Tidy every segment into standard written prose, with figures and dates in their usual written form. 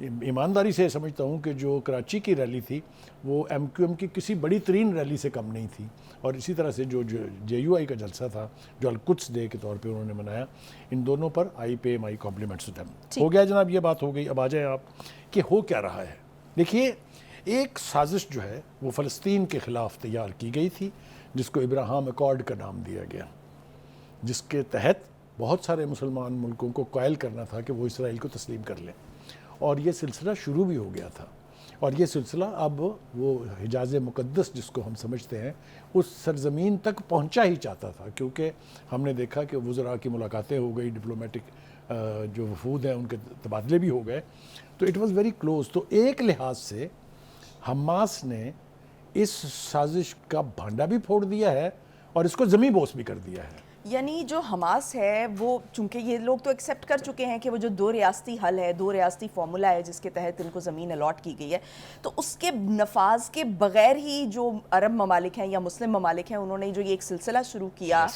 ایمانداری سے سمجھتا ہوں کہ جو کراچی کی ریلی تھی وہ ایم کیو ایم کی کسی بڑی ترین ریلی سے کم نہیں تھی، اور اسی طرح سے جو جے یو آئی کا جلسہ تھا جو القدس ڈے کے طور پہ انہوں نے منایا، ان دونوں پر آئی پے مائی کمپلیمنٹس ٹو دیم۔ ہو گیا جناب، یہ بات ہو گئی۔ اب آ جائیں آپ کہ ہو کیا رہا ہے۔ دیکھیے، ایک سازش جو ہے وہ فلسطین کے خلاف تیار کی گئی تھی جس کو ابراہام ایکارڈ کا نام دیا گیا، جس کے تحت بہت سارے مسلمان ملکوں کو قائل کرنا تھا کہ وہ اسرائیل کو تسلیم کر لیں، اور یہ سلسلہ شروع بھی ہو گیا تھا، اور یہ سلسلہ اب وہ حجاز مقدس جس کو ہم سمجھتے ہیں اس سرزمین تک پہنچا ہی چاہتا تھا، کیونکہ ہم نے دیکھا کہ وزراء کی ملاقاتیں ہو گئی، ڈپلومیٹک جو وفود ہیں ان کے تبادلے بھی ہو گئے، تو اٹ واز ویری کلوز۔ تو ایک لحاظ سے حماس نے اس سازش کا بھانڈا بھی پھوڑ دیا ہے اور اس کو زمین بوس بھی کر دیا ہے۔ یعنی جو حماس ہے وہ، چونکہ یہ لوگ تو ایکسیپٹ کر چکے ہیں کہ وہ جو دو ریاستی حل ہے، دو ریاستی فارمولا ہے جس کے تحت ان کو زمین الاٹ کی گئی ہے، تو اس کے نفاذ کے بغیر ہی جو عرب ممالک ہیں یا مسلم ممالک ہیں انہوں نے جو یہ ایک سلسلہ شروع کیا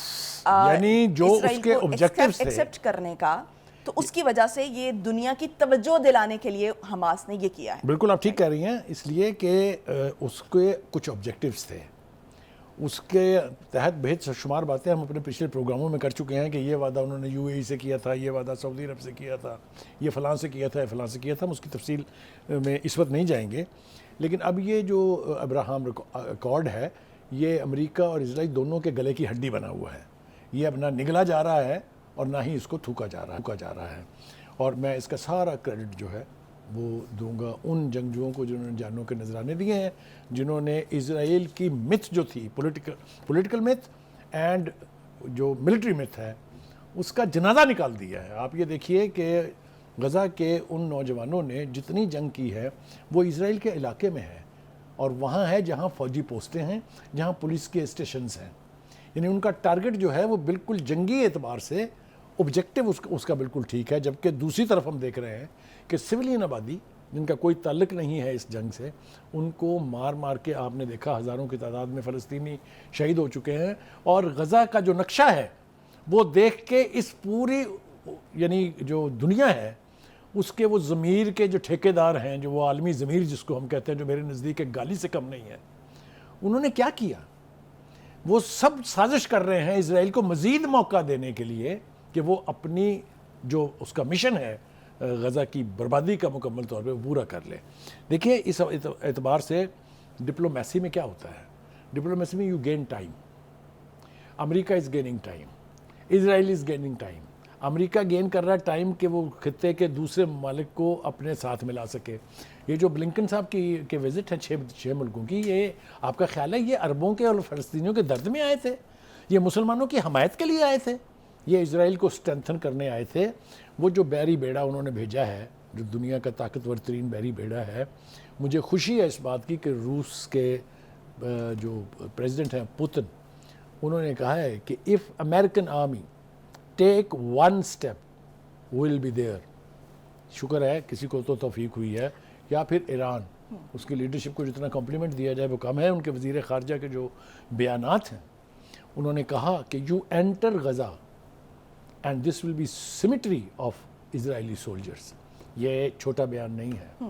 یعنی جو اسرائیل اس کے کو objectives تھے، ایکسیپٹ کرنے کا، تو اس کی وجہ سے یہ دنیا کی توجہ دلانے کے لیے حماس نے یہ کیا ہے۔ بالکل آپ ٹھیک کہہ رہی ہیں، اس لیے کہ اس کے کچھ آبجیکٹیوز تھے، اس کے تحت بہت شمار باتیں ہم اپنے پچھلے پروگراموں میں کر چکے ہیں کہ یہ وعدہ انہوں نے یو اے ای سے کیا تھا، یہ وعدہ سعودی عرب سے کیا تھا، یہ فلاں سے کیا تھا، یہ فلاں سے کیا تھا، ہم اس کی تفصیل میں اس وقت نہیں جائیں گے۔ لیکن اب یہ جو ابراہام ایکارڈ ہے یہ امریکہ اور اسرائیل دونوں کے گلے کی ہڈی بنا ہوا ہے، یہ اب نہ نگلا جا رہا ہے اور نہ ہی اس کو تھوکا جا رہا ہے، اور میں اس کا سارا کریڈٹ جو ہے وہ دوں گا ان جنگجوؤں کو جنہوں نے جانوں کے نذرانے دیے ہیں، جنہوں نے اسرائیل کی متھ جو تھی پولیٹیکل متھ اینڈ جو ملٹری متھ ہے اس کا جنازہ نکال دیا ہے۔ آپ یہ دیکھیے کہ غزہ کے ان نوجوانوں نے جتنی جنگ کی ہے وہ اسرائیل کے علاقے میں ہے، اور وہاں ہے جہاں فوجی پوسٹیں ہیں، جہاں پولیس کے اسٹیشنز ہیں، یعنی ان کا ٹارگٹ جو ہے وہ بالکل جنگی اعتبار سے آبجیکٹیو اس کا بالکل ٹھیک ہے، جبکہ دوسری طرف ہم دیکھ رہے ہیں کہ سویلین آبادی جن کا کوئی تعلق نہیں ہے اس جنگ سے، ان کو مار مار کے آپ نے دیکھا ہزاروں کی تعداد میں فلسطینی شہید ہو چکے ہیں، اور غزہ کا جو نقشہ ہے وہ دیکھ کے اس پوری یعنی جو دنیا ہے اس کے وہ ضمیر کے جو ٹھیکیدار ہیں، جو وہ عالمی ضمیر جس کو ہم کہتے ہیں، جو میرے نزدیک ایک گالی سے کم نہیں ہے، انہوں نے کیا کیا؟ وہ سب سازش کر رہے ہیں اسرائیل کو مزید موقع دینے کے لیے کہ وہ اپنی جو اس کا مشن ہے غزہ کی بربادی کا مکمل طور پہ پورا کر لے۔ دیکھیے اس اعتبار سے ڈپلومیسی میں کیا ہوتا ہے، ڈپلومیسی میں you gain time, America is gaining time, Israel is gaining time. America gain کر رہا ہے ٹائم کہ وہ خطے کے دوسرے ممالک کو اپنے ساتھ ملا سکے۔ یہ جو بلنکن صاحب کی وزٹ ہے 6 ملکوں کی، یہ آپ کا خیال ہے یہ عربوں کے اور فلسطینیوں کے درد میں آئے تھے؟ یہ مسلمانوں کی حمایت کے لیے آئے تھے؟ یہ اسرائیل کو اسٹرینتھن کرنے آئے تھے؟ وہ جو بحری بیڑا انہوں نے بھیجا ہے، جو دنیا کا طاقتور ترین بحری بیڑا ہے، مجھے خوشی ہے اس بات کی کہ روس کے جو پریزیڈنٹ ہیں پوتن، انہوں نے کہا ہے کہ if American army take one step will be there۔ شکر ہے کسی کو تو توفیق ہوئی ہے، یا پھر ایران، اس کی لیڈرشپ کو جتنا کمپلیمنٹ دیا جائے وہ کم ہے۔ ان کے وزیر خارجہ کے جو بیانات ہیں، انہوں نے کہا کہ you enter Gaza and this will be cemetery of Israeli soldiers. یہ چھوٹا بیان نہیں ہے۔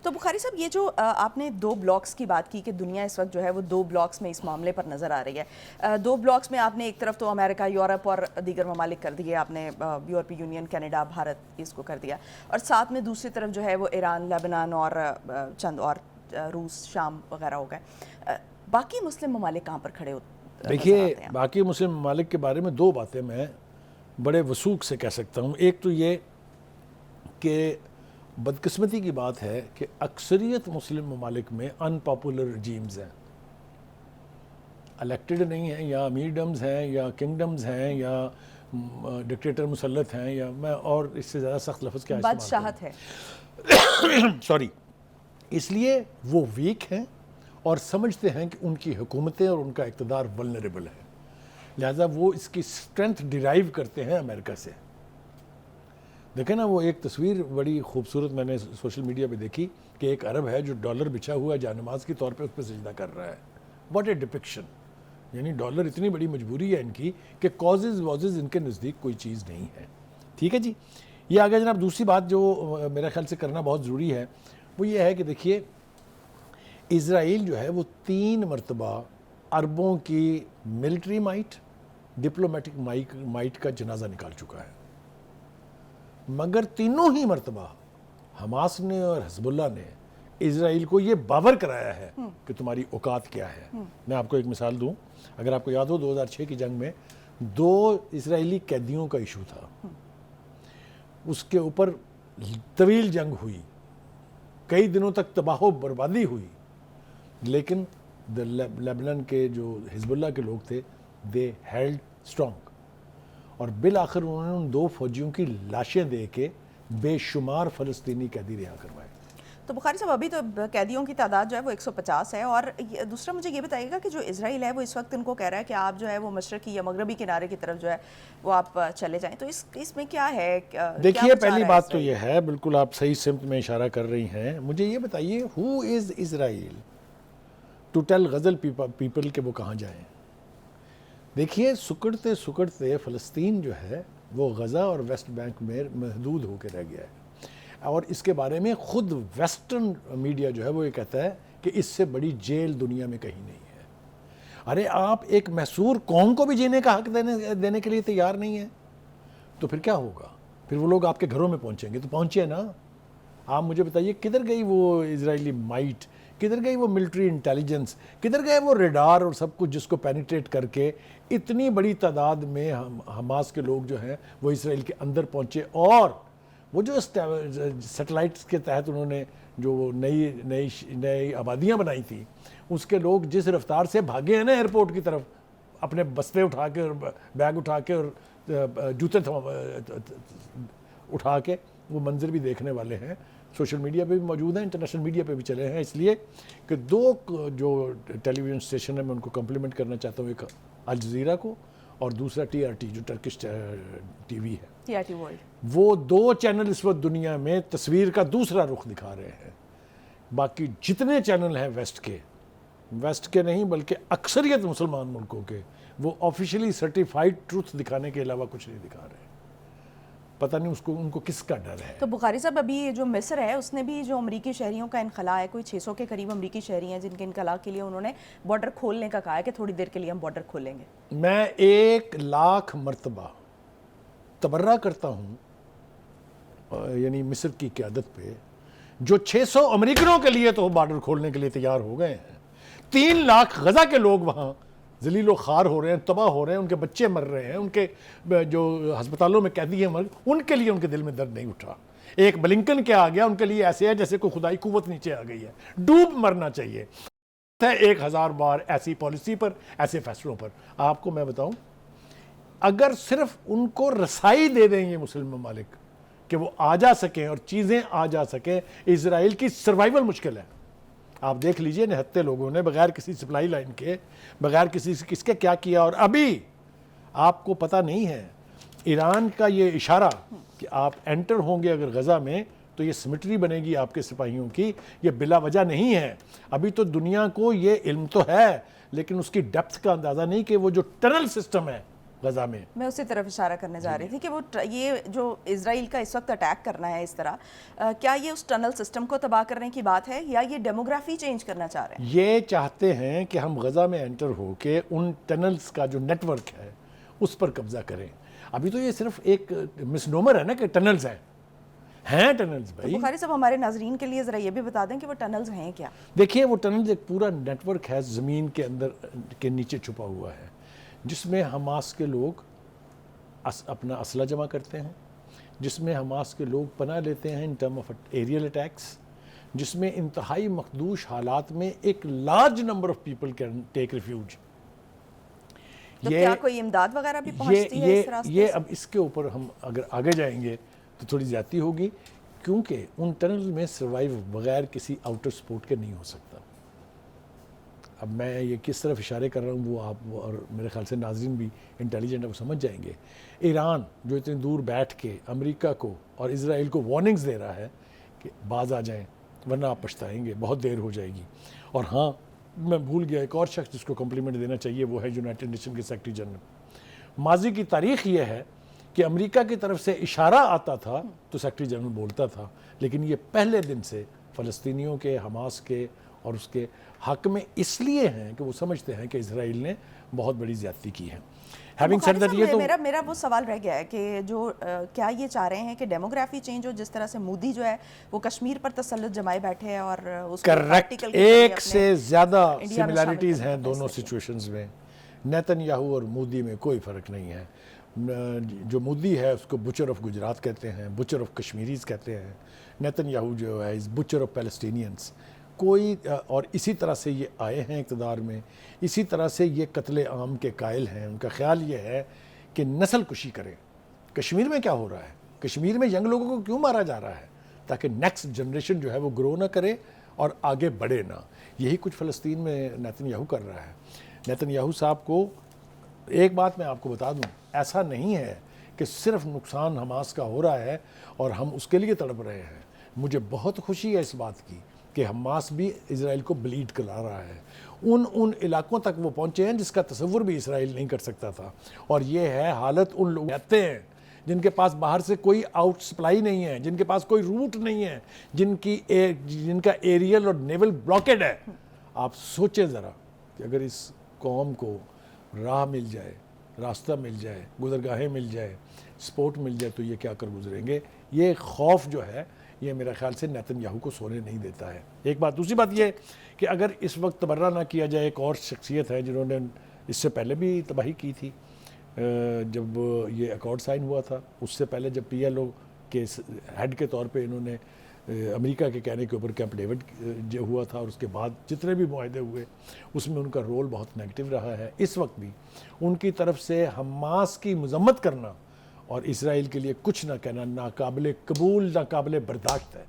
تو بخاری صاحب، یہ جو آپ نے 2 بلاکس کی بات کی کہ دنیا اس وقت جو ہے وہ 2 بلاکس میں اس معاملے پر نظر آ رہی ہے، 2 بلاکس میں آپ نے ایک طرف تو امریکہ، یورپ اور دیگر ممالک کر دیے، آپ نے یورپی یونین، کینیڈا، بھارت اس کو کر دیا، اور ساتھ میں دوسری طرف جو ہے وہ ایران، لیبنان اور چند اور روس، شام وغیرہ ہو گئے۔ باقی مسلم ممالک کہاں پر کھڑے ہوتے ہیں؟ دیکھیے، باقی مسلم ممالک کے بارے میں 2 باتیں میں بڑے وثوق سے کہہ سکتا ہوں۔ ایک تو یہ کہ بدقسمتی کی بات ہے کہ اکثریت مسلم ممالک میں ان پاپولر رجیمز ہیں، الیکٹڈ نہیں ہیں، یا امیرڈمز ہیں، یا کنگڈمز ہیں، یا ڈکٹیٹر مسلط ہیں، یا میں اور اس سے زیادہ سخت لفظ کیا استعمال بادشاہت ہے، سوری۔ اس لیے وہ ویک ہیں اور سمجھتے ہیں کہ ان کی حکومتیں اور ان کا اقتدار ولنریبل ہے، لہٰذا وہ اس کی اسٹرینتھ ڈیرائیو کرتے ہیں امریکہ سے۔ دیکھیں نا، وہ ایک تصویر بڑی خوبصورت میں نے سوشل میڈیا پہ دیکھی کہ ایک عرب ہے جو ڈالر بچھا ہوا ہے جانماز کے طور پہ اس پہ سجدہ کر رہا ہے۔ What a depiction! یعنی ڈالر اتنی بڑی مجبوری ہے ان کی کہ کازز وازز ان کے نزدیک کوئی چیز نہیں ہے۔ ٹھیک ہے جی، یہ آگے جناب دوسری بات جو میرے خیال سے کرنا بہت ضروری ہے وہ یہ ہے کہ دیکھیے اسرائیل جو ہے وہ 3 مرتبہ عربوں کی ملٹری مائٹ ڈپلومیٹک مائٹ کا جنازہ نکال چکا ہے، مگر تینوں ہی مرتبہ حماس نے اور حزب اللہ نے اسرائیل کو یہ باور کرایا ہے کہ تمہاری اوقات کیا ہے۔ میں آپ کو ایک مثال دوں، اگر آپ کو یاد ہو 2006 کی جنگ میں 2 اسرائیلی قیدیوں کا ایشو تھا، اس کے اوپر طویل جنگ ہوئی، کئی دنوں تک تباہ و بربادی ہوئی، لیکن لیبنان کے جو حزب اللہ کے لوگ تھے دے ہیلڈ اسٹرانگ، اور بالآخر انہوں نے ان 2 فوجیوں کی لاشیں دے کے بے شمار فلسطینی قیدی رہا کروائے۔ تو بخاری صاحب ابھی تو قیدیوں کی تعداد جو ہے وہ 150 ہے، اور دوسرا مجھے یہ بتائیے گا کہ جو اسرائیل ہے وہ اس وقت ان کو کہہ رہا ہے کہ آپ جو ہے وہ مشرقی یا مغربی کنارے کی طرف جو ہے وہ آپ چلے جائیں، تو اس میں کیا ہے؟ دیکھیے پہلی بات تو یہ ہے، بالکل آپ صحیح سمت میں اشارہ کر رہی ہیں، مجھے یہ بتائیے ہو از اسرائیل ٹو ٹیل غزل پیپل کہ وہ کہاں جائیں؟ دیکھیے سکڑتے سکڑتے فلسطین جو ہے وہ غزہ اور ویسٹ بینک میں محدود ہو کے رہ گیا ہے، اور اس کے بارے میں خود ویسٹرن میڈیا جو ہے وہ یہ کہتا ہے کہ اس سے بڑی جیل دنیا میں کہیں نہیں ہے۔ ارے آپ ایک محصور قوم کو بھی جینے کا حق دینے کے لیے تیار نہیں ہے تو پھر کیا ہوگا؟ پھر وہ لوگ آپ کے گھروں میں پہنچیں گے تو پہنچے نا۔ آپ مجھے بتائیے کدھر گئی وہ اسرائیلی مائٹ، کدھر گئی وہ ملٹری انٹیلیجنس، کدھر گئے وہ ریڈار اور سب کچھ جس کو پینیٹریٹ کر کے اتنی بڑی تعداد میں حماس کے لوگ جو ہیں وہ اسرائیل کے اندر پہنچے، اور وہ جو سیٹلائٹس کے تحت انہوں نے جو نئی آبادیاں بنائی تھی اس کے لوگ جس رفتار سے بھاگے ہیں نا ایئرپورٹ کی طرف، اپنے بستے اٹھا کے اور بیگ اٹھا کے اور جوتے اٹھا کے، وہ منظر بھی دیکھنے والے ہیں، سوشل میڈیا پہ بھی موجود ہیں، انٹرنیشنل میڈیا پہ بھی چلے ہیں، اس لیے کہ 2 جو ٹیلی ویژن اسٹیشن ہے میں ان کو کمپلیمنٹ کرنا چاہتا ہوں، ایک الجزیرہ کو اور دوسرا TRT جو ٹرکش ٹی وی ہے، TRT ورلڈ، وہ 2 چینل اس وقت دنیا میں تصویر کا دوسرا رخ دکھا رہے ہیں۔ باقی جتنے چینل ہیں ویسٹ کے نہیں بلکہ اکثریت مسلمان ملکوں کے، وہ آفیشلی سرٹیفائیڈ ٹروتھ دکھانے کے علاوہ کچھ نہیں دکھا رہے۔ پتہ نہیں ان کو کس کا ڈر ہے۔ تو بخاری صاحب ابھی جو مصر ہے اس نے بھی جو امریکی شہریوں کا انخلاء ہے، کوئی 600 کے قریب امریکی شہری ہیں جن کے انخلاء کے لیے انہوں نے بارڈر کھولنے کا کہا ہے کہ تھوڑی دیر کے لیے ہم بارڈر کھولیں گے۔ میں 1,00,000 مرتبہ تبرہ کرتا ہوں یعنی مصر کی قیادت پہ، جو 600 امریکنوں کے لیے تو بارڈر کھولنے کے لیے تیار ہو گئے ہیں، 3 لاکھ غزہ کے لوگ وہاں ذلیل و خوار ہو رہے ہیں، تباہ ہو رہے ہیں، ان کے بچے مر رہے ہیں، ان کے جو ہسپتالوں میں قیدی ہیں ان کے لیے ان کے دل میں درد نہیں اٹھا۔ ایک بلنکن کیا آ گیا ان کے لیے ایسے ہے جیسے کوئی خدائی قوت نیچے آ گئی ہے، ڈوب مرنا چاہیے 1000 بار ایسی پالیسی پر، ایسے فیصلوں پر۔ آپ کو میں بتاؤں اگر صرف ان کو رسائی دے دیں یہ مسلم ممالک کہ وہ آ جا سکیں اور چیزیں آ جا سکیں، اسرائیل کی سروائیول مشکل ہے۔ آپ دیکھ لیجئے نہتے لوگوں نے بغیر کسی سپلائی لائن کے، بغیر کس کے کیا کیا، اور ابھی آپ کو پتہ نہیں ہے ایران کا یہ اشارہ کہ آپ انٹر ہوں گے اگر غزہ میں تو یہ سمٹری بنے گی آپ کے سپاہیوں کی، یہ بلا وجہ نہیں ہے۔ ابھی تو دنیا کو یہ علم تو ہے لیکن اس کی ڈیپتھ کا اندازہ نہیں کہ وہ جو ٹنل سسٹم ہے غزہ میں اسی طرف اشارہ کرنے جا رہی تھی کہ وہ یہ جو اسرائیل کا اس وقت اٹیک کرنا ہے اس طرح، کیا یہ اس ٹنل سسٹم کو تباہ کرنے کی بات ہے یا یہ ڈیموگرافی چینج کرنا چاہ رہے ہیں؟ یہ چاہتے ہیں کہ ہم غزہ میں انٹر ہو کے ان ٹنلز کا جو نیٹ ورک ہے اس پر قبضہ کریں۔ ابھی تو یہ صرف ایک مس نومر ہے نا کہ ٹنلز ہیں ٹنلز بھائی۔ بخاری صاحب ہمارے ناظرین کے لیے ذرا یہ بھی بتا دیں کہ وہ ٹنلز ہیں کیا؟ دیکھیے وہ ٹنلز ایک پورا نیٹ ورک ہے زمین کے اندر کے نیچے چھپا ہوا ہے، جس میں حماس کے لوگ اپنا اسلحہ جمع کرتے ہیں، جس میں حماس کے لوگ پناہ لیتے ہیں in term of aerial attacks, جس میں انتہائی مخدوش حالات میں ایک large number of people can take refuge. تو کیا کوئی امداد وغیرہ بھی پہنچتی ہے اس راستے سے؟ یہ اب اس کے اوپر ہم اگر آگے جائیں گے تو تھوڑی زیادتی ہوگی، کیونکہ ان ٹنل میں سروائیو بغیر کسی آؤٹر سپورٹ کے نہیں ہو سکتا۔ اب میں یہ کس طرف اشارے کر رہا ہوں وہ آپ اور میرے خیال سے ناظرین بھی انٹیلیجنٹ ہے وہ سمجھ جائیں گے۔ ایران جو اتنی دور بیٹھ کے امریکہ کو اور اسرائیل کو وارننگز دے رہا ہے کہ باز آ جائیں ورنہ آپ پچھتائیں گے، بہت دیر ہو جائے گی۔ اور ہاں میں بھول گیا ایک اور شخص جس کو کمپلیمنٹ دینا چاہیے، وہ ہے یونائٹڈ نیشن کے سیکرٹری جنرل۔ ماضی کی تاریخ یہ ہے کہ امریکہ کی طرف سے اشارہ آتا تھا تو سیکرٹری جنرل بولتا تھا، لیکن یہ پہلے دن سے فلسطینیوں کے، حماس کے اور اس کے حق میں اس لیے ہیں کہ وہ سمجھتے ہیں کہ اسرائیل نے بہت بڑی زیادتی کی ہے. Having said that, یہ تو میرا وہ سوال رہ گیا ہے کہ جو کیا یہ چاہ رہے ہیں کہ ڈیموگرافی چینج ہو، جس طرح سے مودی جو ہے وہ کشمیر پر تسلط جمائے بیٹھے ہیں اور اس کو کریکٹ، ایک سے زیادہ سملیرٹیز ہیں دونوں سچویشنز میں. نیتن یاہو اور مودی میں کوئی فرق نہیں ہے. جو مودی ہے اس کو بچر آف گجرات کہتے ہیں، بچر آف کشمیریز کہتے ہیں. نیتن یاہو جو ہے از بچر آف پیلسٹینینز. کوئی اور اسی طرح سے یہ آئے ہیں اقتدار میں، اسی طرح سے یہ قتل عام کے قائل ہیں. ان کا خیال یہ ہے کہ نسل کشی کریں. کشمیر میں کیا ہو رہا ہے؟ کشمیر میں ینگ لوگوں کو کیوں مارا جا رہا ہے؟ تاکہ نیکسٹ جنریشن جو ہے وہ گرو نہ کرے اور آگے بڑھے نہ. یہی کچھ فلسطین میں نیتن یاہو کر رہا ہے. نیتن یاہو صاحب کو ایک بات میں آپ کو بتا دوں، ایسا نہیں ہے کہ صرف نقصان حماس کا ہو رہا ہے اور ہم اس کے لیے تڑپ رہے ہیں. مجھے بہت خوشی ہے اس بات کی کہ حماس بھی اسرائیل کو بلیڈ کرا رہا ہے. ان علاقوں تک وہ پہنچے ہیں جس کا تصور بھی اسرائیل نہیں کر سکتا تھا. اور یہ ہے حالت ان لوگ رہتے ہیں جن کے پاس باہر سے کوئی آؤٹ سپلائی نہیں ہے، جن کے پاس کوئی روٹ نہیں ہے، جن کا ایریل اور نیول بلاکڈ ہے. آپ سوچیں ذرا کہ اگر اس قوم کو راہ مل جائے، راستہ مل جائے، گزرگاہیں مل جائے، سپورٹ مل جائے تو یہ کیا کر گزریں گے. یہ خوف جو ہے یہ میرا خیال سے نیتن یاہو کو سونے نہیں دیتا ہے. ایک بات. دوسری بات یہ کہ اگر اس وقت تبرہ نہ کیا جائے، ایک اور شخصیت ہے جنہوں نے اس سے پہلے بھی تباہی کی تھی جب یہ ایکارڈ سائن ہوا تھا. اس سے پہلے جب پی ایل او کے ہیڈ کے طور پہ انہوں نے امریکہ کے کہنے کے اوپر کیمپ ڈیوڈ جو ہوا تھا اور اس کے بعد جتنے بھی معاہدے ہوئے اس میں ان کا رول بہت نیگیٹو رہا ہے. اس وقت بھی ان کی طرف سے حماس کی مذمت کرنا اور اسرائیل کے لیے کچھ نہ کہنا ناقابل قبول، ناقابل برداشت ہے.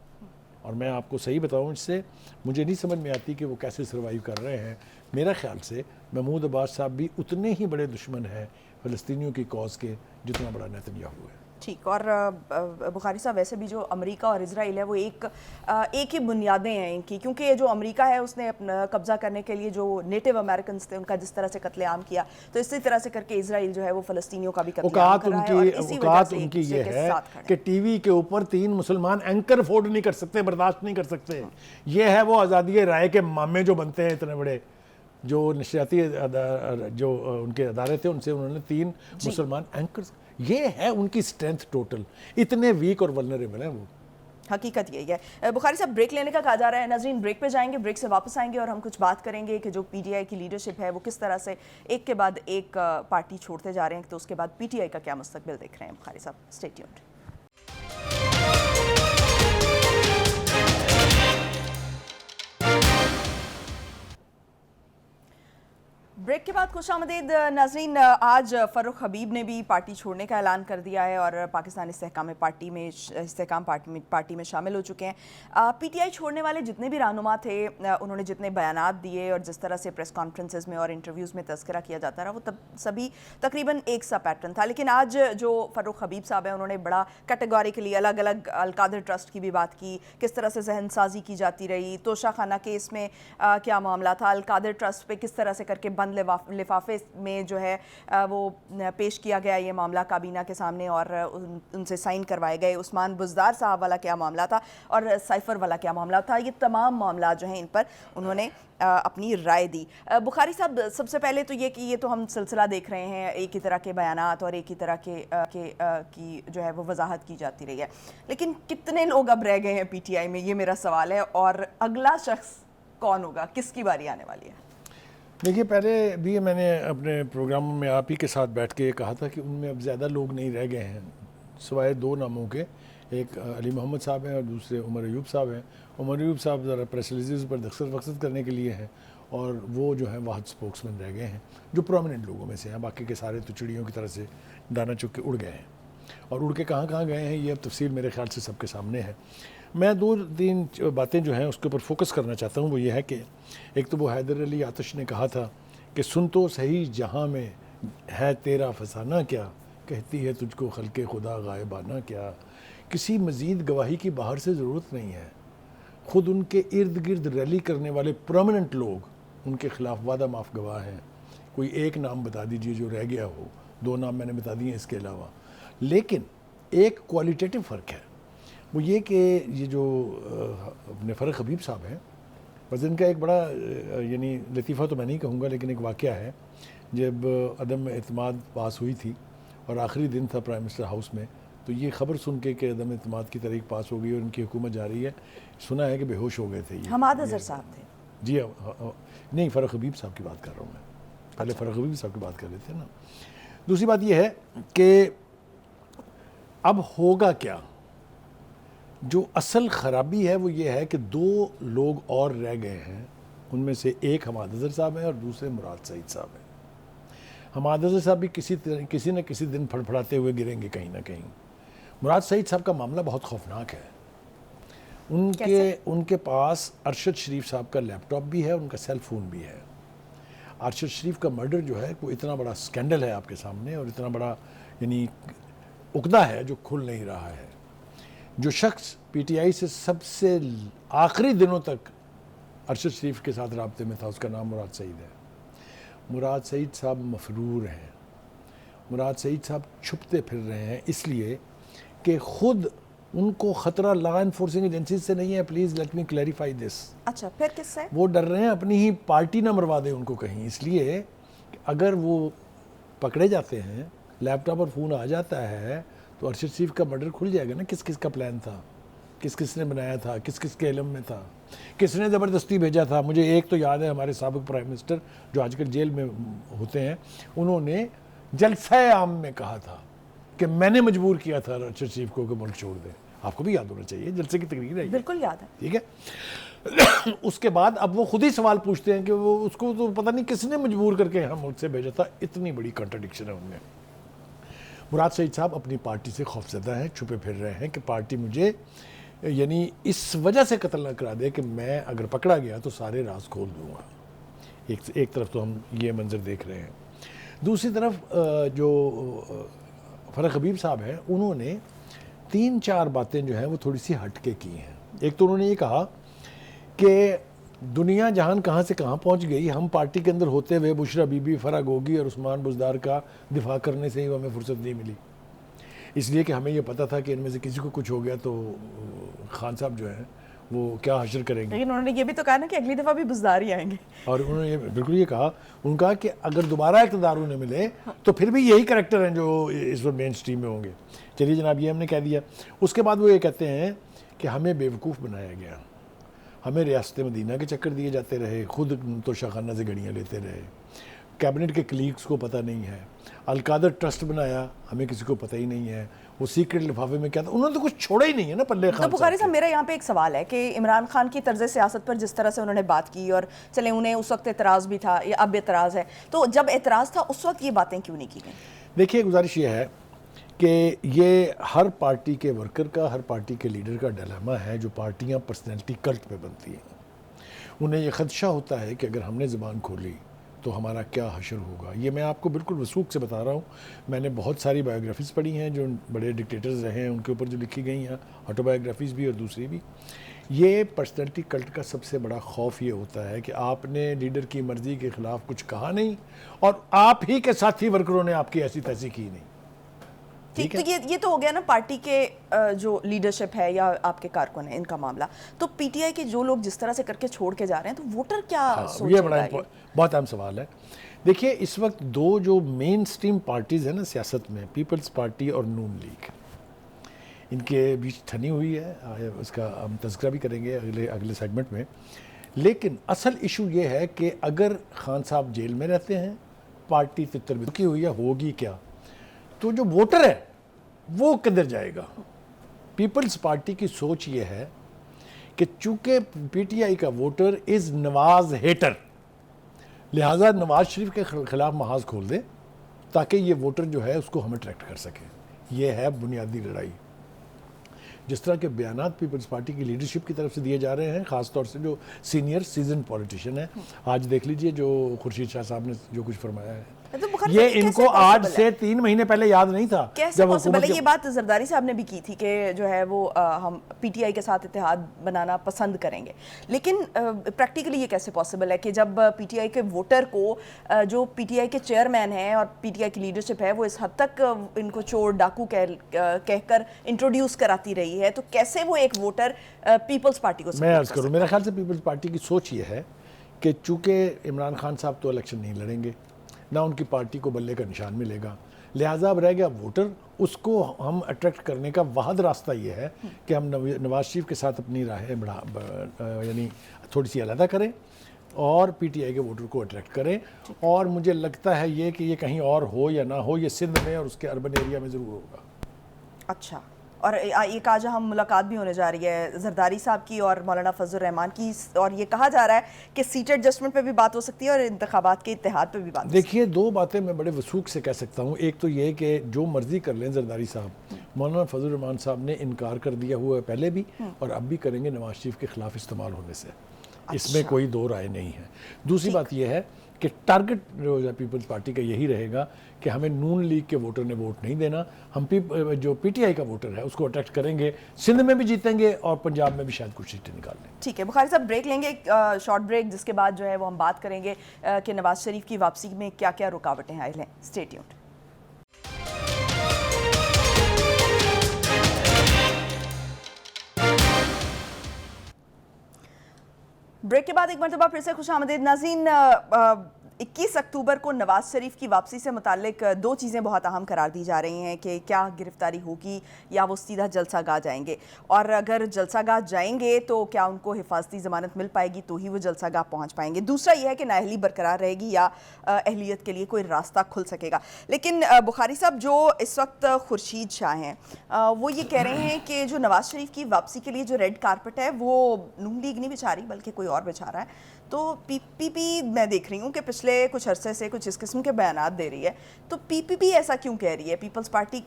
اور میں آپ کو صحیح بتاؤں، اس سے مجھے نہیں سمجھ میں آتی کہ وہ کیسے سروائیو کر رہے ہیں. میرا خیال سے محمود عباس صاحب بھی اتنے ہی بڑے دشمن ہیں فلسطینیوں کی کاز کے جتنا بڑا نیتن یاہو ہے. ٹھیک. اور بخاری صاحب ویسے بھی جو امریکہ اور اسرائیل ہے وہ ایک ہی بنیادیں ہیں ان کی، کیونکہ جو امریکہ ہے اس نے اپنا قبضہ کرنے کے لیے جو نیٹو امریکنز تھے ان کا جس طرح سے قتل عام کیا، تو اسی طرح سے کر کے اسرائیل جو ہے وہ فلسطینیوں کا بھی قتل عام کر رہا ہے. اور اسی وجہ سے ان کی یہ ہے کہ ٹی وی کے اوپر 3 مسلمان اینکر افورڈ نہیں کر سکتے، برداشت نہیں کر سکتے. یہ ہے وہ آزادی رائے کے مامے جو بنتے ہیں اتنے بڑے، جو نشریاتی جو ان کے ادارے تھے ان سے انہوں نے 3 مسلمان اینکرز. یہ ہے ان کی اسٹرینتھ ٹوٹل. اتنے ویک اور ولنریبل ہیں وہ. حقیقت یہی ہے. بخاری صاحب بریک لینے کا کہا جا رہا ہے. ناظرین بریک پہ جائیں گے، بریک سے واپس آئیں گے اور ہم کچھ بات کریں گے کہ جو پی ٹی آئی کی لیڈرشپ ہے وہ کس طرح سے ایک کے بعد ایک پارٹی چھوڑتے جا رہے ہیں، تو اس کے بعد پی ٹی آئی کا کیا مستقبل دیکھ رہے ہیں. بخاری صاحب اسٹے ٹیونڈ. بریک کے بعد خوش آمدید ناظرین. آج فروخ حبیب نے بھی پارٹی چھوڑنے کا اعلان کر دیا ہے اور پاکستان استحکام پارٹی میں شامل ہو چکے ہیں. پی ٹی آئی چھوڑنے والے جتنے بھی رہنما تھے، انہوں نے جتنے بیانات دیے اور جس طرح سے پریس کانفرنسز میں اور انٹرویوز میں تذکرہ کیا جاتا رہا، وہ سبھی تقریباً ایک سا پیٹرن تھا. لیکن آج جو فروخ حبیب صاحب ہیں انہوں نے بڑا کیٹیگوریکلی الگ الگ القادر ٹرسٹ کی بھی بات کی، کس طرح سے ذہن سازی کی جاتی رہی، توشہ خانہ کیس میں کیا معاملہ تھا، القادر ٹرسٹ پہ کس طرح سے کر کے بند لفافے میں جو ہے وہ پیش کیا گیا یہ معاملہ کابینہ کے سامنے اور ان سے سائن کروائے گئے. عثمان بزدار صاحب والا کیا معاملہ تھا اور سائفر والا کیا معاملہ تھا. یہ تمام معاملات جو ہیں ان پر انہوں نے اپنی رائے دی. بخاری صاحب سب سے پہلے تو یہ کہ یہ تو ہم سلسلہ دیکھ رہے ہیں، ایک ہی طرح کے بیانات اور ایک ہی طرح کی جو ہے وہ وضاحت کی جاتی رہی ہے، لیکن کتنے لوگ اب رہ گئے ہیں پی ٹی آئی میں، یہ میرا سوال ہے. اور اگلا شخص کون ہوگا، کس کی باری آنے والی ہے؟ دیکھیے، پہلے بھی میں نے اپنے پروگراموں میں آپ ہی کے ساتھ بیٹھ کے یہ کہا تھا کہ ان میں اب زیادہ لوگ نہیں رہ گئے ہیں سوائے 2 ناموں کے. ایک علی محمد صاحب ہیں اور دوسرے عمر ایوب صاحب ہیں. عمر ایوب صاحب ذرا پریس ریلیزز پر دستخط کرنے کے لیے ہیں اور وہ جو ہیں واحد سپوکس مین رہ گئے ہیں جو پرومیننٹ لوگوں میں سے ہیں. باقی کے سارے تو چڑیوں کی طرح سے دانا چک کے اڑ گئے ہیں، اور اڑ کے کہاں گئے ہیں یہ اب تفصیل میرے خیال سے سب کے سامنے ہے. میں 2-3 باتیں جو ہیں اس کے اوپر فوکس کرنا چاہتا ہوں. وہ یہ ہے کہ ایک تو وہ حیدر علی آتش نے کہا تھا کہ سن تو صحیح جہاں میں ہے تیرا فسانہ کیا، کہتی ہے تجھ کو خلق خدا غائبانہ کیا. کسی مزید گواہی کی باہر سے ضرورت نہیں ہے. خود ان کے ارد گرد ریلی کرنے والے پرومیننٹ لوگ ان کے خلاف وعدہ معاف گواہ ہیں. کوئی ایک نام بتا دیجئے جو رہ گیا ہو. 2 نام میں نے بتا دیے اس کے علاوہ. لیکن ایک کوالٹیٹیو فرق ہے، وہ یہ کہ یہ جو اپنے فرق حبیب صاحب ہیں، بس ان کا ایک بڑا یعنی لطیفہ تو میں نہیں کہوں گا، لیکن ایک واقعہ ہے جب عدم اعتماد پاس ہوئی تھی اور آخری دن تھا پرائم منسٹر ہاؤس میں، تو یہ خبر سن کے کہ عدم اعتماد کی تحریک پاس ہو گئی اور ان کی حکومت جا رہی ہے، سنا ہے کہ بے ہوش ہو گئے تھے یہ حماد اظہر صاحب تھے؟ جی نہیں، فرق حبیب صاحب کی بات کر رہا ہوں میں، پہلے فرق حبیب صاحب کی بات کر رہے تھے نا۔ دوسری بات یہ ہے کہ اب ہوگا کیا؟ جو اصل خرابی ہے وہ یہ ہے کہ 2 لوگ اور رہ گئے ہیں، ان میں سے ایک حماد اظہر صاحب ہیں اور دوسرے مراد سعید صاحب ہیں۔ حماد اظہر صاحب بھی کسی نہ کسی دن پھڑپھڑاتے ہوئے گریں گے کہیں نہ کہیں۔ مراد سعید صاحب کا معاملہ بہت خوفناک ہے، ان کے پاس ارشد شریف صاحب کا لیپ ٹاپ بھی ہے، ان کا سیل فون بھی ہے۔ ارشد شریف کا مرڈر جو ہے وہ اتنا بڑا سکینڈل ہے آپ کے سامنے، اور اتنا بڑا یعنی عقدہ ہے جو کھل نہیں رہا ہے۔ جو شخص پی ٹی آئی سے سب سے آخری دنوں تک ارشد شریف کے ساتھ رابطے میں تھا، اس کا نام مراد سعید ہے۔ مراد سعید صاحب مفرور ہیں، مراد سعید صاحب چھپتے پھر رہے ہیں، اس لیے کہ خود ان کو خطرہ لا انفورسنگ ایجنسیز سے نہیں ہے۔ Please let me clarify this. اچھا، پھر کس سے؟ وہ ڈر رہے ہیں اپنی ہی پارٹی نہ مروا دے ان کو کہیں، اس لیے کہ اگر وہ پکڑے جاتے ہیں، لیپ ٹاپ اور فون آ جاتا ہے، تو ارشد شریف کا مرڈر کھل جائے گا نا، کس کس کا پلان تھا، کس کس نے بنایا تھا، کس کس کے علم میں تھا، کس نے زبردستی بھیجا تھا۔ مجھے ایک تو یاد ہے، ہمارے سابق پرائم منسٹر جو آج کل جیل میں ہوتے ہیں، انہوں نے جلسہ عام میں کہا تھا کہ میں نے مجبور کیا تھا ارشد شریف کو کہ ملک چھوڑ دے۔ آپ کو بھی یاد ہونا چاہیے، جلسے کی تقریر ہے یہ۔ بالکل یاد ہے۔ ٹھیک ہے۔ اس کے بعد اب وہ خود ہی سوال پوچھتے ہیں کہ وہ اس کو تو پتہ نہیں کس نے مجبور کر کے ہم ملک سے بھیجا تھا۔ اتنی بڑی کنٹرڈکشن ہے ان میں۔ مراد سعید صاحب اپنی پارٹی سے خوفزدہ ہیں، چھپے پھر رہے ہیں کہ پارٹی مجھے یعنی اس وجہ سے قتل نہ کرا دے کہ میں اگر پکڑا گیا تو سارے راز کھول دوں گا۔ ایک طرف تو ہم یہ منظر دیکھ رہے ہیں، دوسری طرف جو فرق حبیب صاحب ہیں، انہوں نے 3-4 باتیں جو ہیں وہ تھوڑی سی ہٹ کے کی ہیں۔ ایک تو انہوں نے یہ کہا کہ دنیا جہان کہاں سے کہاں پہنچ گئی، ہم پارٹی کے اندر ہوتے ہوئے بشرا بی بی، فرح گوگی اور عثمان بزدار کا دفاع کرنے سے ہی ہمیں فرصت نہیں ملی، اس لیے کہ ہمیں یہ پتہ تھا کہ ان میں سے کسی کو کچھ ہو گیا تو خان صاحب جو ہیں وہ کیا حشر کریں گے۔ لیکن انہوں نے یہ بھی تو کہا نا کہ اگلی دفعہ بھی بزدار ہی آئیں گے، اور انہوں نے بالکل یہ کہا، ان کا کہ اگر دوبارہ اقتدار انہیں ملے تو پھر بھی یہی کریکٹر ہیں جو اس وقت مین سٹریم میں ہوں گے۔ چلیے جناب، یہ ہم نے کہہ دیا۔ اس کے بعد وہ یہ کہتے ہیں کہ ہمیں بیوقوف بنایا گیا، ہمیں ریاست مدینہ کے چکر دیے جاتے رہے، خود توشہ خانہ سے گھڑیاں لیتے رہے، کیبنٹ کے کلیگز کو پتہ نہیں ہے، القادر ٹرسٹ بنایا، ہمیں کسی کو پتہ ہی نہیں ہے، وہ سیکرٹ لفافے میں کیا تھا، انہوں نے تو کچھ چھوڑا ہی نہیں ہے نا پلے خان تو بخاری صاحب، میرا یہاں پہ ایک سوال ہے کہ عمران خان کی طرز سیاست پر جس طرح سے انہوں نے بات کی، اور چلیں انہیں اس وقت اعتراض بھی تھا یا اب اعتراض ہے، تو جب اعتراض تھا اس وقت یہ باتیں کیوں نہیں کی گئیں؟ دیکھیے، گزارش یہ ہے کہ یہ ہر پارٹی کے ورکر کا، ہر پارٹی کے لیڈر کا ڈیلیما ہے، جو پارٹیاں پرسنالٹی کلٹ پہ بنتی ہیں۔ انہیں یہ خدشہ ہوتا ہے کہ اگر ہم نے زبان کھولی تو ہمارا کیا حشر ہوگا۔ یہ میں آپ کو بالکل وثوق سے بتا رہا ہوں، میں نے بہت ساری بایوگرافیز پڑھی ہیں جو بڑے ڈکٹیٹرز رہے ہیں، ان کے اوپر جو لکھی گئی ہیں، آٹو بایوگرافیز بھی اور دوسری بھی۔ یہ پرسنالٹی کلٹ کا سب سے بڑا خوف یہ ہوتا ہے کہ آپ نے لیڈر کی مرضی کے خلاف کچھ کہا نہیں، اور آپ ہی کے ساتھی ورکروں نے آپ کی ایسی تیسی کی نہیں۔ ٹھیک، تو یہ تو ہو گیا نا پارٹی کے جو لیڈرشپ ہے یا آپ کے کارکن ہیں، ان کا معاملہ۔ تو پی ٹی آئی کے جو لوگ جس طرح سے کر کے چھوڑ کے جا رہے ہیں، تو ووٹر کیا سوچے یہ گا؟ بڑا بہت اہم سوال ہے۔ دیکھیے، اس وقت 2 جو مین سٹریم پارٹیز ہیں نا سیاست میں، پیپلز پارٹی اور نون لیگ، ان کے بیچ تھنی ہوئی ہے، اس کا ہم تذکرہ بھی کریں گے اگلے سیگمنٹ میں۔ لیکن اصل ایشو یہ ہے کہ اگر خان صاحب جیل میں رہتے ہیں، پارٹی تتر بتکی ہوئی ہے، ہوگی کیا؟ تو جو ووٹر ہے وہ کدھر جائے گا؟ پیپلز پارٹی کی سوچ یہ ہے کہ چونکہ پی ٹی آئی کا ووٹر از نواز ہیٹر، لہٰذا نواز شریف کے خلاف محاذ کھول دیں تاکہ یہ ووٹر جو ہے اس کو ہم اٹریکٹ کر سکیں۔ یہ ہے بنیادی لڑائی۔ جس طرح کے بیانات پیپلز پارٹی کی لیڈرشپ کی طرف سے دیے جا رہے ہیں، خاص طور سے جو سینئر سیزن پولیٹیشین ہے، آج دیکھ لیجئے جو خورشید شاہ صاحب نے جو کچھ فرمایا ہے، تو بخاری یہ صاحب یہ ان کیسے کو آج possible ہے؟ سے 3 مہینے پہلے یاد نہیں تھا کیسے جب پاسبل حکومت ہے؟ یہ بات زرداری صاحب نے بھی کی تھی کہ جو ہے وہ ہم پی ٹی آئی کے ساتھ اتحاد بنانا پسند کریں گے، لیکن پریکٹیکلی یہ کیسے پاسبل ہے کہ جب پی ٹی آئی کے ووٹر کو جو پی ٹی آئی کے چیئرمین ہیں اور پی ٹی آئی کی لیڈرشپ ہے وہ اس حد تک ان کو چور ڈاکو کہہ کر انٹروڈیوس کراتی رہی ہے، تو کیسے وہ ایک ووٹر پیپلز پارٹی کو میں سپورٹ عرض کر کروں، سکتا میرا ہے؟ خیال سے پیپلز پارٹی کی سوچ یہ ہے کہ چونکہ عمران خان صاحب تو الیکشن نہیں لڑیں گے، نہ ان کی پارٹی کو بلے کا نشان ملے گا، لہٰذا اب رہ گیا ووٹر، اس کو ہم اٹریکٹ کرنے کا واحد راستہ یہ ہے کہ ہم نواز شریف کے ساتھ اپنی راہیں یعنی تھوڑی سی علیحدہ کریں اور پی ٹی آئی کے ووٹر کو اٹریکٹ کریں، اور مجھے لگتا ہے یہ کہ یہ کہیں اور ہو یا نہ ہو، یہ سندھ میں اور اس کے اربن ایریا میں ضرور ہوگا۔ اچھا، اور ایک آج ہم ملاقات بھی ہونے جا رہی ہے زرداری صاحب کی اور مولانا فضل الرحمان کی، اور یہ کہا جا رہا ہے کہ سیٹ ایڈجسٹمنٹ پہ بھی بات ہو سکتی ہے اور انتخابات کے اتحاد پہ بھی بات ہو سکتی دیکھیے 2 باتیں میں بڑے وثوق سے کہہ سکتا ہوں، ایک تو یہ کہ جو مرضی کر لیں زرداری صاحب، مولانا فضل الرحمان صاحب نے انکار کر دیا ہوا ہے پہلے بھی اور اب بھی کریں گے نواز شریف کے خلاف استعمال ہونے سے، اس میں کوئی دو رائے نہیں ہے۔ دوسری بات یہ ہے کہ ٹارگٹ جو ہے پیپلز پارٹی کا یہی رہے گا کہ ہمیں نون لیگ کے ووٹر نے ووٹ نہیں دینا، ہم جو پی ٹی آئی کا ووٹر ہے اس کو اٹریکٹ کریں گے، سندھ میں بھی جیتیں گے اور پنجاب میں بھی شاید کچھ سیٹیں نکال لیں۔ ٹھیک ہے بخاری صاحب، بریک لیں گے، ایک شارٹ بریک، جس کے بعد جو ہے وہ ہم بات کریں گے کہ نواز شریف کی واپسی میں کیا کیا رکاوٹیں حائل ہیں۔ Stay tuned. بریک کے بعد ایک مرتبہ پھر سے خوش آمدید ناظرین۔ 21 اکتوبر کو نواز شریف کی واپسی سے متعلق 2 چیزیں بہت اہم قرار دی جا رہی ہیں کہ کیا گرفتاری ہوگی یا وہ سیدھا جلسہ گاہ جائیں گے، اور اگر جلسہ گاہ جائیں گے تو کیا ان کو حفاظتی ضمانت مل پائے گی تو ہی وہ جلسہ گاہ پہنچ پائیں گے۔ دوسرا یہ ہے کہ نااہلی برقرار رہے گی یا اہلیت کے لیے کوئی راستہ کھل سکے گا۔ لیکن بخاری صاحب، جو اس وقت خورشید شاہ ہیں وہ یہ کہہ رہے ہیں کہ جو نواز شریف کی واپسی کے لیے جو ریڈ کارپٹ ہے وہ نون لیگ نہیں بچھا رہی بلکہ کوئی اور بچھا رہا ہے، تو پی پی میں دیکھ رہی ہوں کہ پچھلے کچھ عرصے سے کچھ اس قسم کے بیانات دے رہی ہے، تو پی پی ایسا کیوں کہہ رہی ہے؟ پیپلز پارٹی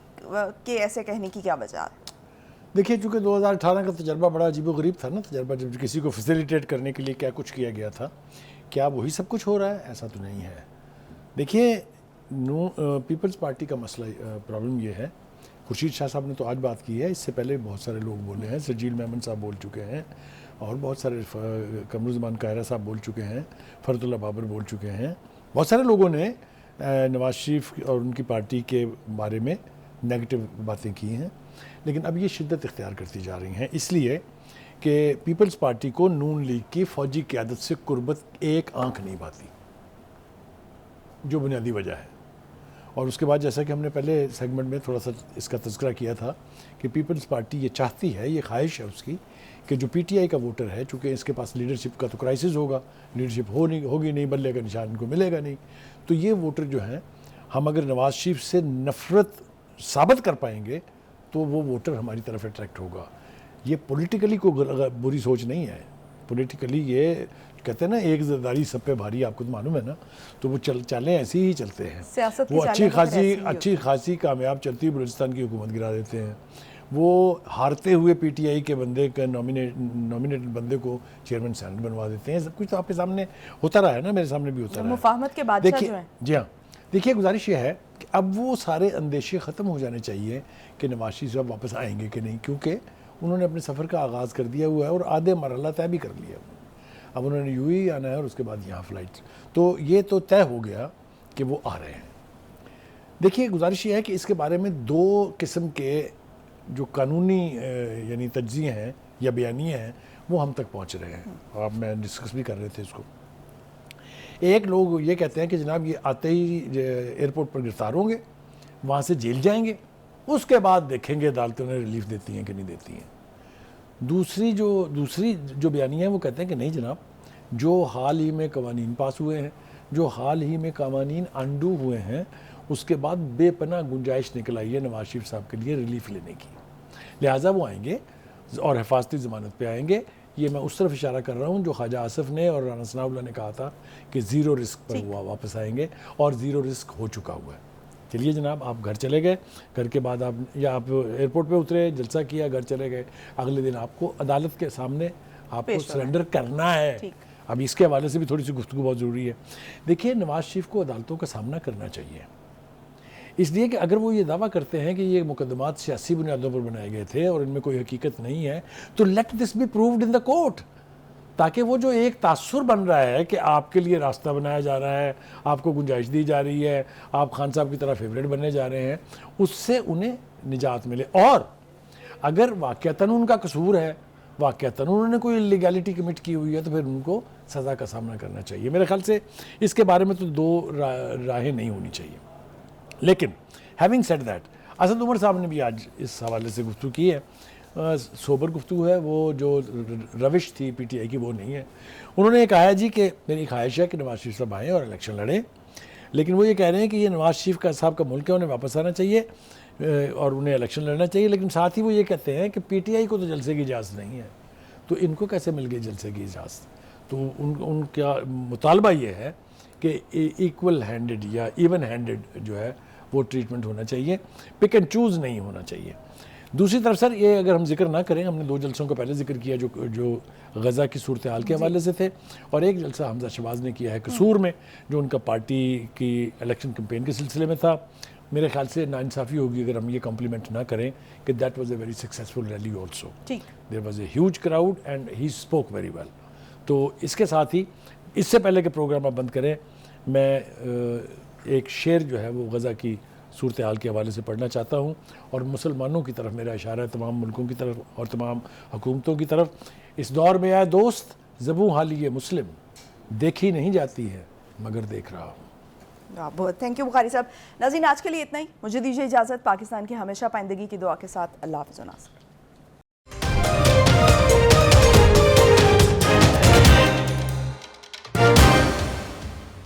کے ایسے کہنے کی کیا وجہ ہے؟ دیکھیے چونکہ 2018 کا تجربہ بڑا عجیب و غریب تھا نا، تجربہ جب کسی کو فیسیلیٹیٹ کرنے کے لیے کیا کچھ کیا گیا تھا، کیا وہی سب کچھ ہو رہا ہے؟ ایسا تو نہیں ہے۔ دیکھیے پیپلز پارٹی کا مسئلہ پرابلم یہ ہے، خورشید شاہ صاحب نے تو آج بات کی ہے، اس سے پہلے بہت سارے لوگ بولے ہیں، سرجیل میمن صاحب بول چکے ہیں، اور بہت سارے قمرالزمان قاہرہ صاحب بول چکے ہیں، فرد اللہ بابر بول چکے ہیں، بہت سارے لوگوں نے نواز شریف اور ان کی پارٹی کے بارے میں نیگیٹو باتیں کی ہیں، لیکن اب یہ شدت اختیار کرتی جا رہی ہیں، اس لیے کہ پیپلز پارٹی کو نون لیگ کی فوجی قیادت سے قربت ایک آنکھ نہیں پاتی، جو بنیادی وجہ ہے۔ اور اس کے بعد جیسا کہ ہم نے پہلے سیگمنٹ میں تھوڑا سا اس کا تذکرہ کیا تھا کہ پیپلز پارٹی یہ چاہتی ہے، یہ خواہش ہے اس کی کہ جو پی ٹی آئی کا ووٹر ہے، چونکہ اس کے پاس لیڈرشپ کا تو کرائسس ہوگا، لیڈرشپ ہوگی نہیں، بلے کا نشان ان کو ملے گا نہیں، تو یہ ووٹر جو ہیں، ہم اگر نواز شریف سے نفرت ثابت کر پائیں گے تو وہ ووٹر ہماری طرف اٹریکٹ ہوگا۔ یہ پولیٹیکلی کوئی بری سوچ نہیں ہے، پولیٹیکلی یہ کہتے ہیں نا ایک زرداری سب پہ بھاری، آپ کو تو معلوم ہے نا، تو وہ چالیں ایسے ہی چلتے ہیں، وہ اچھی خاصی کامیاب چلتی بلوچستان کی حکومت گرا دیتے ہیں، وہ ہارتے ہوئے پی ٹی آئی کے بندے کا نامینیٹڈ بندے کو چیئرمین سینٹ بنوا دیتے ہیں، سب کچھ تو آپ کے سامنے ہوتا رہا ہے نا، میرے سامنے بھی ہوتا رہا ہے۔ مفاہمت کے بادشاہ جو ہیں۔ جی ہاں، دیکھیے گزارش یہ ہے کہ اب وہ سارے اندیشے ختم ہو جانے چاہیے کہ نواز شریف صاحب واپس آئیں گے کہ نہیں، کیونکہ انہوں نے اپنے سفر کا آغاز کر دیا ہوا ہے اور آدھے مرحلہ طے بھی کر لیا ہے، اب انہوں نے یو ہی آنا ہے اور اس کے بعد یہاں فلائٹس، تو یہ تو طے ہو گیا کہ وہ آ رہے ہیں۔ دیکھیے گزارش یہ ہے کہ اس کے بارے میں 2 قسم کے جو قانونی یعنی تجزیے ہیں یا بیانیے ہیں وہ ہم تک پہنچ رہے ہیں، اور اب میں ڈسکس بھی کر رہے تھے اس کو۔ ایک لوگ یہ کہتے ہیں کہ جناب یہ آتے ہی ایئرپورٹ پر گرفتار ہوں گے، وہاں سے جیل جائیں گے، اس کے بعد دیکھیں گے عدالتیں انہیں ریلیف دیتی ہیں کہ نہیں دیتی ہیں۔ دوسری جو بیانیہ ہے وہ کہتے ہیں کہ نہیں جناب، جو حال ہی میں قوانین پاس ہوئے ہیں، جو حال ہی میں قوانین انڈو ہوئے ہیں، اس کے بعد بے پناہ گنجائش نکل آئی ہے نواز شریف صاحب کے لیے ریلیف لینے کی، لہٰذا وہ آئیں گے اور حفاظتی ضمانت پہ آئیں گے۔ یہ میں اس طرف اشارہ کر رہا ہوں جو خواجہ آصف نے اور رانا ثناء اللہ نے کہا تھا کہ 0 رسک پر وہ واپس آئیں گے، اور 0 رسک ہو چکا ہوا ہے۔ چلیے جناب، آپ گھر چلے گئے، گھر کے بعد آپ ایئرپورٹ پہ اترے، جلسہ کیا، گھر چلے گئے، اگلے دن آپ کو عدالت کے سامنے آپ کو سرنڈر کرنا ہے، اب اس کے حوالے سے بھی تھوڑی سی گفتگو بہت ضروری ہے. دیکھیے نواز شریف کو عدالتوں کا سامنا کرنا چاہیے، اس لیے کہ اگر وہ یہ دعویٰ کرتے ہیں کہ یہ مقدمات سیاسی بنیادوں پر بنائے گئے تھے اور ان میں کوئی حقیقت نہیں ہے، تو let this be proved in the court, تاکہ وہ جو ایک تاثر بن رہا ہے کہ آپ کے لیے راستہ بنایا جا رہا ہے، آپ کو گنجائش دی جا رہی ہے، آپ خان صاحب کی طرح فیوریٹ بننے جا رہے ہیں، اس سے انہیں نجات ملے. اور اگر واقعتاً ان کا قصور ہے، واقعتاً انہوں نے کوئی لیگیلٹی کمٹ کی ہوئی ہے، تو پھر ان کو سزا کا سامنا کرنا چاہیے. میرے خیال سے اس کے بارے میں تو دو راہیں نہیں ہونی چاہیے. لیکن having said that, Asad Umar صاحب نے بھی آج اس حوالے سے گفتگو کی ہے، سوبر گفتگو ہے، وہ جو روش تھی پی ٹی آئی کی وہ نہیں ہے. انہوں نے یہ کہا ہے جی کہ میری خواہش ہے کہ نواز شریف صاحب آئیں اور الیکشن لڑیں، لیکن وہ یہ کہہ رہے ہیں کہ یہ نواز شریف صاحب کا ملک ہے، انہیں واپس آنا چاہیے اور انہیں الیکشن لڑنا چاہیے. لیکن ساتھ ہی وہ یہ کہتے ہیں کہ پی ٹی آئی کو تو جلسے کی اجازت نہیں ہے، تو ان کو کیسے مل گئی جلسے کی اجازت؟ تو ان کا مطالبہ یہ ہے کہ ایکول ہینڈڈ یا ایون ہینڈڈ جو ہے وہ ٹریٹمنٹ ہونا چاہیے، پک اینڈ چوز نہیں ہونا چاہیے. دوسری طرف سر یہ اگر ہم ذکر نہ کریں، ہم نے 2 جلسوں کا پہلے ذکر کیا جو غزہ کی صورتحال کے حوالے سے تھے، اور ایک جلسہ حمزہ شہباز نے کیا ہے قصور میں، جو ان کا پارٹی کی الیکشن کمپین کے سلسلے میں تھا. میرے خیال سے ناانصافی ہوگی اگر ہم یہ کمپلیمنٹ نہ کریں کہ that was a very successful rally also, there was a huge crowd and he spoke very well. تو اس کے ساتھ ہی اس سے پہلے کہ پروگرام آپ بند کریں، میں ایک شعر جو ہے وہ غزہ کی صورتحال کے حوالے سے پڑھنا چاہتا ہوں، اور مسلمانوں کی طرف میرا اشارہ ہے، تمام ملکوں کی طرف اور تمام حکومتوں کی طرف. اس دور میں آئے دوست زبوں حالی مسلم، دیکھی نہیں جاتی ہے مگر دیکھ رہا ہوں. بہت تھینک یو بخاری صاحب. ناظرین آج کے لیے اتنا ہی، مجھے دیجیے اجازت. پاکستان کی ہمیشہ پائندگی کی دعا کے ساتھ اللہ حافظ و ناصر.